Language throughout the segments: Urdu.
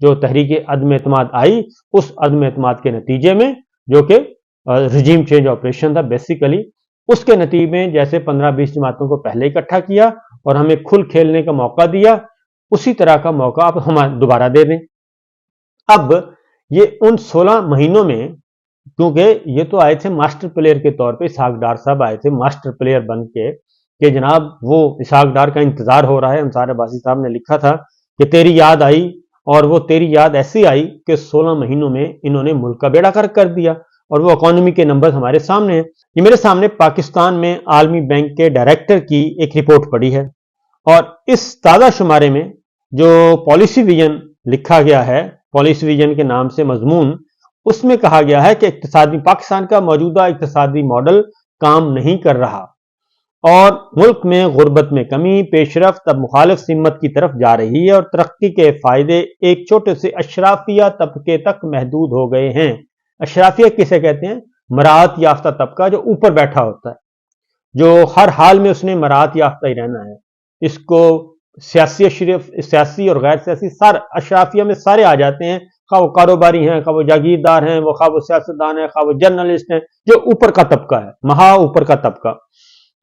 جو تحریک عدم اعتماد آئی، اس عدم اعتماد کے نتیجے میں جو کہ رجیم چینج آپریشن تھا بیسیکلی، اس کے نتیجے میں جیسے 15-20 جماعتوں کو پہلے اکٹھا کیا اور ہمیں کھل کھیلنے کا موقع دیا، اسی طرح کا موقع اب ہم دوبارہ دے دیں۔ اب یہ ان 16 مہینوں میں، کیونکہ یہ تو آئے تھے ماسٹر پلیئر کے طور پہ، اسحاق ڈار صاحب آئے تھے ماسٹر پلیئر بن کے کہ جناب وہ اسحاق ڈار کا انتظار ہو رہا ہے۔ انصار عباسی صاحب نے لکھا تھا کہ تیری یاد آئی، اور وہ تیری یاد ایسی آئی کہ 16 مہینوں میں انہوں نے ملک کا بیڑا غرق کر دیا، اور وہ اکانومی کے نمبر ہمارے سامنے ہیں۔ یہ میرے سامنے پاکستان میں عالمی بینک کے ڈائریکٹر کی ایک رپورٹ پڑی ہے، اور اس تازہ شمارے میں جو پالیسی ویژن لکھا گیا ہے، پالیسی ویژن کے نام سے مضمون، اس میں کہا گیا ہے کہ پاکستان کا موجودہ اقتصادی ماڈل کام نہیں کر رہا، اور ملک میں غربت میں کمی، پیش رفت اب مخالف سمت کی طرف جا رہی ہے، اور ترقی کے فائدے ایک چھوٹے سے اشرافیہ طبقے تک محدود ہو گئے ہیں۔ اشرافیہ کسے کہتے ہیں؟ مراعات یافتہ طبقہ، جو اوپر بیٹھا ہوتا ہے، جو ہر حال میں اس نے مراعات یافتہ ہی رہنا ہے۔ اس کو سیاسی اور غیر سیاسی اشرافیہ میں سارے آ جاتے ہیں، خواہ وہ کاروباری ہیں، خواہ وہ جاگیردار ہیں، خواہ وہ سیاستدان ہیں، خواہ وہ جرنلسٹ ہیں، جو اوپر کا طبقہ ہے، مہا اوپر کا طبقہ۔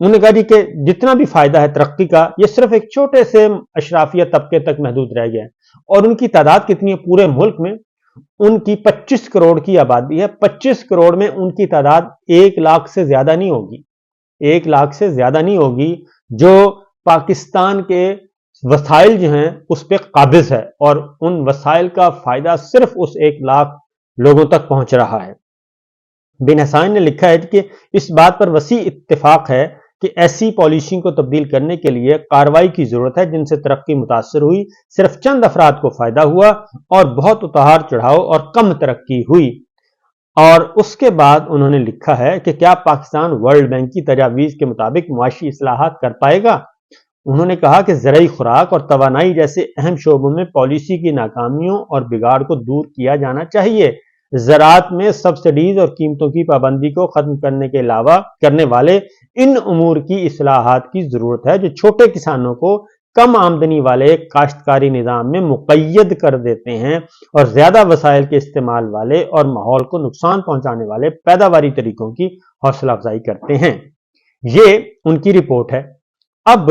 انہوں نے کہا جی کہ جتنا بھی فائدہ ہے ترقی کا، یہ صرف ایک چھوٹے سے اشرافیہ طبقے تک محدود رہ گیا ہے۔ اور ان کی تعداد کتنی ہے پورے ملک میں؟ ان کی 25 کروڑ کی آبادی ہے۔ 25 کروڑ میں ان کی تعداد 1 لاکھ سے زیادہ نہیں ہوگی، 1 لاکھ سے زیادہ نہیں ہوگی، جو پاکستان کے وسائل جو ہیں اس پہ قابض ہے، اور ان وسائل کا فائدہ صرف اس 1 لاکھ لوگوں تک پہنچ رہا ہے۔ بن حسین نے لکھا ہے کہ اس بات پر وسیع اتفاق ہے کہ ایسی پالیسی کو تبدیل کرنے کے لیے کارروائی کی ضرورت ہے جن سے ترقی متاثر ہوئی، صرف چند افراد کو فائدہ ہوا اور بہت اتار چڑھاؤ اور کم ترقی ہوئی۔ اور اس کے بعد انہوں نے لکھا ہے کہ کیا پاکستان ورلڈ بینک کی تجاویز کے مطابق معاشی اصلاحات کر پائے گا؟ انہوں نے کہا کہ زرعی خوراک اور توانائی جیسے اہم شعبوں میں پالیسی کی ناکامیوں اور بگاڑ کو دور کیا جانا چاہیے۔ زراعت میں سبسڈیز اور قیمتوں کی پابندی کو ختم کرنے کے علاوہ کرنے والے ان امور کی اصلاحات کی ضرورت ہے جو چھوٹے کسانوں کو کم آمدنی والے کاشتکاری نظام میں مقید کر دیتے ہیں اور زیادہ وسائل کے استعمال والے اور ماحول کو نقصان پہنچانے والے پیداواری طریقوں کی حوصلہ افزائی کرتے ہیں۔ یہ ان کی رپورٹ ہے۔ اب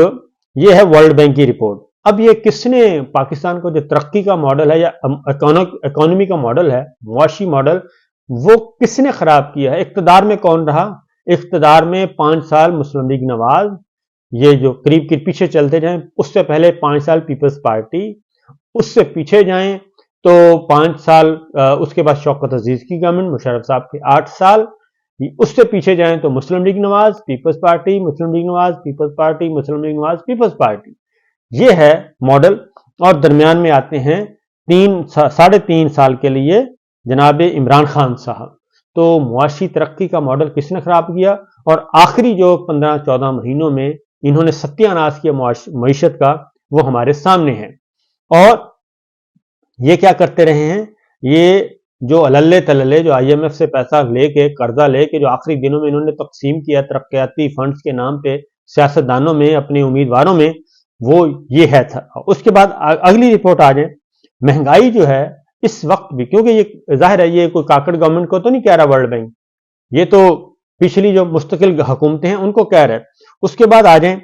یہ ہے ورلڈ بینک کی رپورٹ۔ اب یہ کس نے پاکستان کو جو ترقی کا ماڈل ہے یا اکانومی کا ماڈل ہے، معاشی ماڈل، وہ کس نے خراب کیا ہے؟ اقتدار میں کون رہا؟ اقتدار میں 5 سال مسلم لیگ نواز، یہ جو قریب کے پیچھے چلتے جائیں، اس سے پہلے 5 سال پیپلز پارٹی، اس سے پیچھے جائیں تو 5 سال اس کے بعد شوکت عزیز کی گورنمنٹ، مشرف صاحب کے 8 سال، اس سے پیچھے جائیں تو مسلم لیگ نواز، پیپلز پارٹی، مسلم لیگ نواز، پیپلز پارٹی، مسلم لیگ نواز، پیپلز پارٹی۔ یہ ہے ماڈل۔ اور درمیان میں آتے ہیں 3.5 سال کے لیے جناب عمران خان صاحب۔ تو معاشی ترقی کا ماڈل کس نے خراب کیا؟ اور آخری جو 15-14 مہینوں میں انہوں نے ستیہ ناش کیا معیشت کا، وہ ہمارے سامنے ہے۔ اور یہ کیا کرتے رہے ہیں؟ یہ جو عللے تللے جو آئی ایم ایف سے پیسہ لے کے، قرضہ لے کے، جو آخری دنوں میں انہوں نے تقسیم کیا ترقیاتی فنڈز کے نام پہ سیاستدانوں میں، اپنے امیدواروں میں، وہ یہ ہے تھا۔ اس کے بعد اگلی رپورٹ آ جائے، مہنگائی جو ہے اس وقت بھی، کیونکہ یہ ظاہر ہے یہ کوئی کاکڑ گورنمنٹ کو تو نہیں کہہ رہا ورلڈ بینک، یہ تو پچھلی جو مستقل حکومتیں ہیں ان کو کہہ رہے۔ اس کے بعد آ جائیں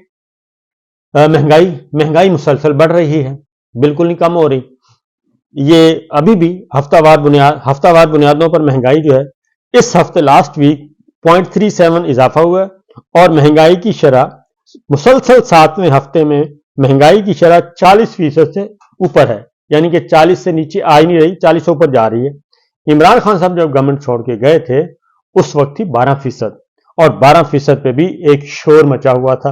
مہنگائی مسلسل بڑھ رہی ہے، بالکل نہیں کم ہو رہی۔ یہ ابھی بھی ہفتہ وار بنیادوں پر مہنگائی جو ہے، اس ہفتے لاسٹ ویک 0.37 اضافہ ہوا ہے، اور مہنگائی کی شرح مسلسل 7ویں ہفتے میں مہنگائی کی شرح 40% سے اوپر ہے، یعنی کہ 40 سے نیچے آ ہی نہیں رہی، 40 سے اوپر جا رہی ہے۔ عمران خان صاحب جب گورنمنٹ چھوڑ کے گئے تھے اس وقت تھی 12%، اور 12% پہ بھی ایک شور مچا ہوا تھا۔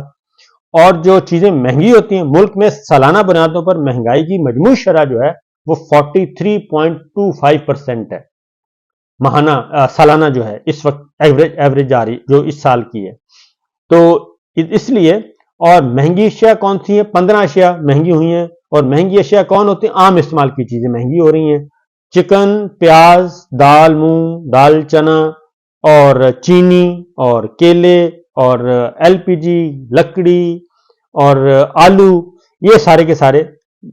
اور جو چیزیں مہنگی ہوتی ہیں ملک میں سالانہ بنیادوں پر، مہنگائی کی مجموعی شرح جو ہے وہ 43.25% ہے، سالانہ جو ہے اس وقت ایوریج جاری جو اس سال کی ہے۔ تو اس لیے، اور مہنگی اشیاء کون سی ہیں؟ 15 اشیاء مہنگی ہوئی ہیں۔ اور مہنگی اشیاء کون ہوتی ہیں؟ عام استعمال کی چیزیں مہنگی ہو رہی ہیں، چکن، پیاز، دال مونگ، دال چنا، اور چینی، اور کیلے، اور ایل پی جی، لکڑی، اور آلو، یہ سارے کے سارے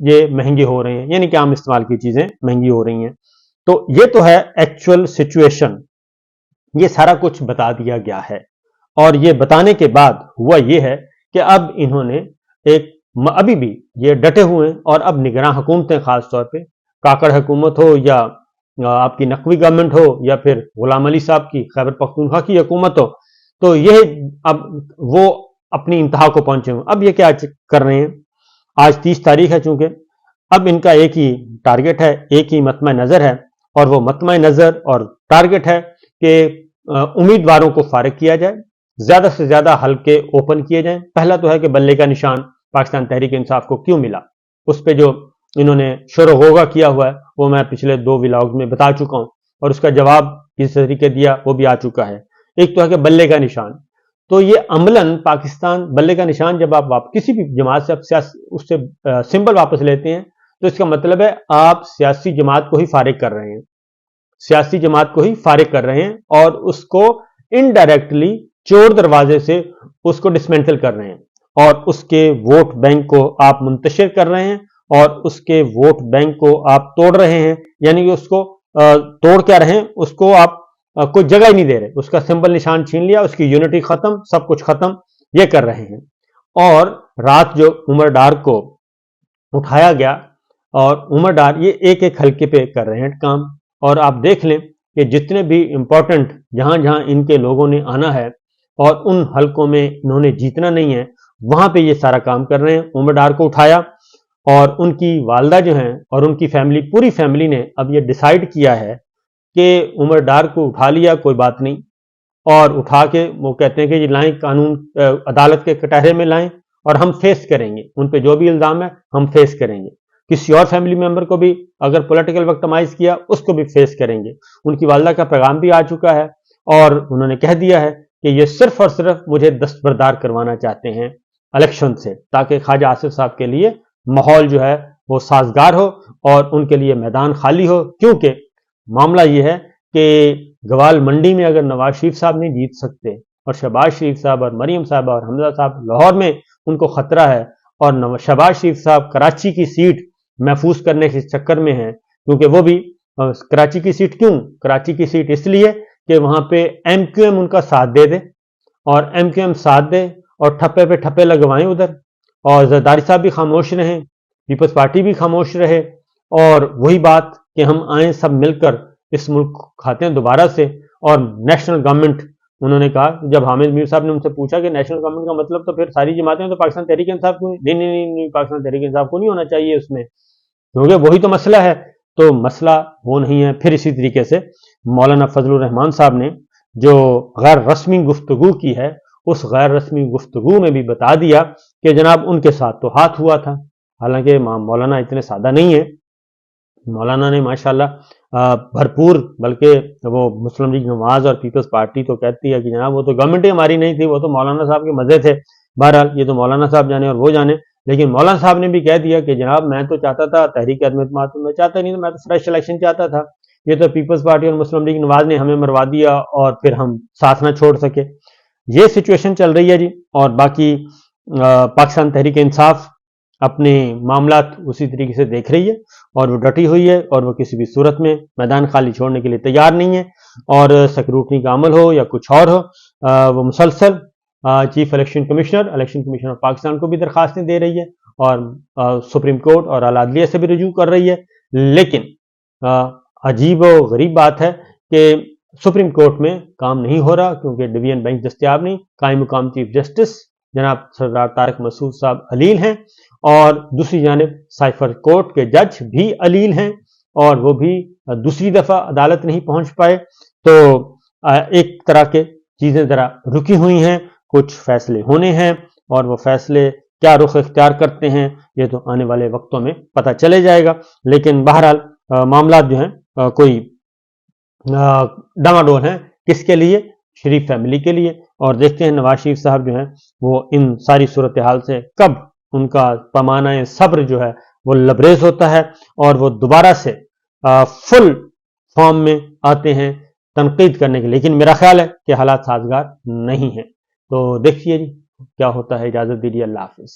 یہ مہنگی ہو رہی ہیں، یعنی کہ عام استعمال کی چیزیں مہنگی ہو رہی ہیں. تو یہ تو ہے ایکچوئل سچویشن، یہ سارا کچھ بتا دیا گیا ہے. اور یہ بتانے کے بعد ہوا یہ ہے کہ اب انہوں نے ابھی بھی یہ ڈٹے ہوئے ہیں، اور اب نگراں حکومتیں، خاص طور پہ کاکڑ حکومت ہو یا آپ کی نقوی گورنمنٹ ہو یا پھر غلام علی صاحب کی خیبر پختونخوا کی حکومت ہو، تو یہ اب وہ اپنی انتہا کو پہنچے ہوئے. اب یہ کیا کر رہے ہیں؟ آج 30 تاریخ ہے چونکہ، اب ان کا ایک ہی ٹارگٹ ہے، ایک ہی مطمع نظر ہے، اور وہ مطمع نظر اور ٹارگٹ ہے کہ امیدواروں کو فارغ کیا جائے، زیادہ سے زیادہ حلقے اوپن کیے جائیں. پہلا تو ہے کہ بلے کا نشان پاکستان تحریک انصاف کو کیوں ملا، اس پہ جو انہوں نے شور و غوغا کیا ہوا ہے وہ میں پچھلے 2 ولاگز میں بتا چکا ہوں، اور اس کا جواب کس طریقے دیا وہ بھی آ چکا ہے. ایک تو ہے کہ بلے کا نشان، تو یہ عملاً پاکستان بلے کا نشان جب آپ کسی بھی جماعت سے اس سے سمبل واپس لیتے ہیں تو اس کا مطلب ہے آپ سیاسی جماعت کو ہی فارغ کر رہے ہیں، سیاسی جماعت کو ہی فارغ کر رہے ہیں، اور اس کو انڈائریکٹلی چور دروازے سے اس کو ڈسمینٹل کر رہے ہیں، اور اس کے ووٹ بینک کو آپ منتشر کر رہے ہیں، اور اس کے ووٹ بینک کو آپ توڑ رہے ہیں. یعنی کہ اس کو توڑ کیا رہے ہیں، اس کو آپ کوئی جگہ ہی نہیں دے رہے، اس کا سمبل نشان چھین لیا، اس کی یونٹی ختم، سب کچھ ختم، یہ کر رہے ہیں. اور رات جو عمر ڈار کو اٹھایا گیا، اور عمر ڈار یہ ایک ایک حلقے پہ کر رہے ہیں کام. اور آپ دیکھ لیں کہ جتنے بھی امپورٹنٹ جہاں جہاں ان کے لوگوں نے آنا ہے اور ان حلقوں میں انہوں نے جیتنا نہیں ہے، وہاں پہ یہ سارا کام کر رہے ہیں. عمر ڈار کو اٹھایا، اور ان کی والدہ جو ہیں اور ان کی فیملی، پوری فیملی نے اب یہ ڈیسائیڈ کیا ہے کہ عمر ڈار کو اٹھا لیا کوئی بات نہیں، اور اٹھا کے وہ کہتے ہیں کہ یہ لائیں قانون عدالت کے کٹہرے میں لائیں، اور ہم فیس کریں گے ان پہ جو بھی الزام ہے، ہم فیس کریں گے. کسی اور فیملی ممبر کو بھی اگر پولیٹیکل وکٹمائز کیا، اس کو بھی فیس کریں گے. ان کی والدہ کا پیغام بھی آ چکا ہے، اور انہوں نے کہہ دیا ہے کہ یہ صرف اور صرف مجھے دستبردار کروانا چاہتے ہیں الیکشن سے، تاکہ خواجہ آصف صاحب کے لیے ماحول جو ہے وہ سازگار ہو اور ان کے لیے میدان خالی ہو. کیونکہ معاملہ یہ ہے کہ گوال منڈی میں اگر نواز شریف صاحب نہیں جیت سکتے، اور شہباز شریف صاحب اور مریم صاحبہ اور حمزہ صاحب لاہور میں ان کو خطرہ ہے، اور شہباز شریف صاحب کراچی کی سیٹ محفوظ کرنے کے چکر میں ہیں، کیونکہ وہ بھی کراچی کی سیٹ، کیوں کراچی کی سیٹ؟ اس لیے کہ وہاں پہ ایم کیو ایم ان کا ساتھ دے دے، اور ایم کیو ایم ساتھ دے اور ٹھپے پہ ٹھپے لگوائیں ادھر، اور زرداری صاحب بھی خاموش رہیں، پیپلز پارٹی بھی خاموش رہے، اور وہی بات کہ ہم آئیں سب مل کر اس ملک کھاتے ہیں دوبارہ سے. اور نیشنل گورنمنٹ، انہوں نے کہا جب حامد میر صاحب نے ان سے پوچھا کہ نیشنل گورنمنٹ کا مطلب تو پھر ساری جماعتیں تو پاکستان تحریک انصاف کو نہیں، پاکستان تحریک انصاف کو نہیں ہونا چاہیے اس میں، کیونکہ وہی تو مسئلہ ہے. تو مسئلہ وہ نہیں ہے. پھر اسی طریقے سے مولانا فضل الرحمان صاحب نے جو غیر رسمی گفتگو کی ہے، اس غیر رسمی گفتگو میں بھی بتا دیا کہ جناب ان کے ساتھ تو ہاتھ ہوا تھا. حالانکہ مولانا اتنے سادہ نہیں ہے، مولانا نے ماشاءاللہ بھرپور، بلکہ وہ مسلم لیگ نواز اور پیپلز پارٹی تو کہتی ہے کہ جناب وہ تو گورنمنٹ ہی ہماری نہیں تھی، وہ تو مولانا صاحب کے مزے تھے. بہرحال یہ تو مولانا صاحب جانے اور وہ جانے، لیکن مولانا صاحب نے بھی کہہ دیا کہ جناب میں تو چاہتا تھا تحریک عدم اعتماد میں چاہتا نہیں، میں تو فریش الیکشن چاہتا تھا، یہ تو پیپلز پارٹی اور مسلم لیگ نواز نے ہمیں مروا دیا اور پھر ہم ساتھ نہ چھوڑ سکے. یہ سچویشن چل رہی ہے جی. اور باقی پاکستان تحریک انصاف اپنے معاملات اسی طریقے سے دیکھ رہی ہے، اور وہ ڈٹی ہوئی ہے، اور وہ کسی بھی صورت میں میدان خالی چھوڑنے کے لیے تیار نہیں ہے. اور سکروٹنی کا عمل ہو یا کچھ اور ہو، وہ مسلسل chief election commissioner of Pakistan کو بھی درخواستیں دے رہی ہے، اور سپریم کورٹ اور اعلیٰ عدلیہ سے بھی رجوع کر رہی ہے. لیکن عجیب و غریب بات ہے کہ سپریم کورٹ میں کام نہیں ہو رہا، کیونکہ ڈویژن بینچ دستیاب نہیں. قائم مقام چیف جسٹس جناب سردار طارق مسعود صاحب علیل ہیں، اور دوسری جانب سائفر کورٹ کے جج بھی علیل ہیں، اور وہ بھی دوسری دفعہ عدالت نہیں پہنچ پائے. تو ایک طرح کے چیزیں ذرا رکی ہوئی ہیں، کچھ فیصلے ہونے ہیں، اور وہ فیصلے کیا رخ اختیار کرتے ہیں یہ تو آنے والے وقتوں میں پتہ چلے جائے گا. لیکن بہرحال معاملات جو ہیں کوئی ڈاماڈول ہیں، کس کے لیے؟ شریف فیملی کے لیے. اور دیکھتے ہیں نواز شریف صاحب جو ہیں وہ ان ساری صورتحال سے کب ان کا پیمانہ صبر جو ہے وہ لبریز ہوتا ہے، اور وہ دوبارہ سے فل فارم میں آتے ہیں تنقید کرنے کے. لیکن میرا خیال ہے کہ حالات سازگار نہیں ہیں. تو دیکھیے جی کیا ہوتا ہے. اجازت دیجیے، اللہ حافظ.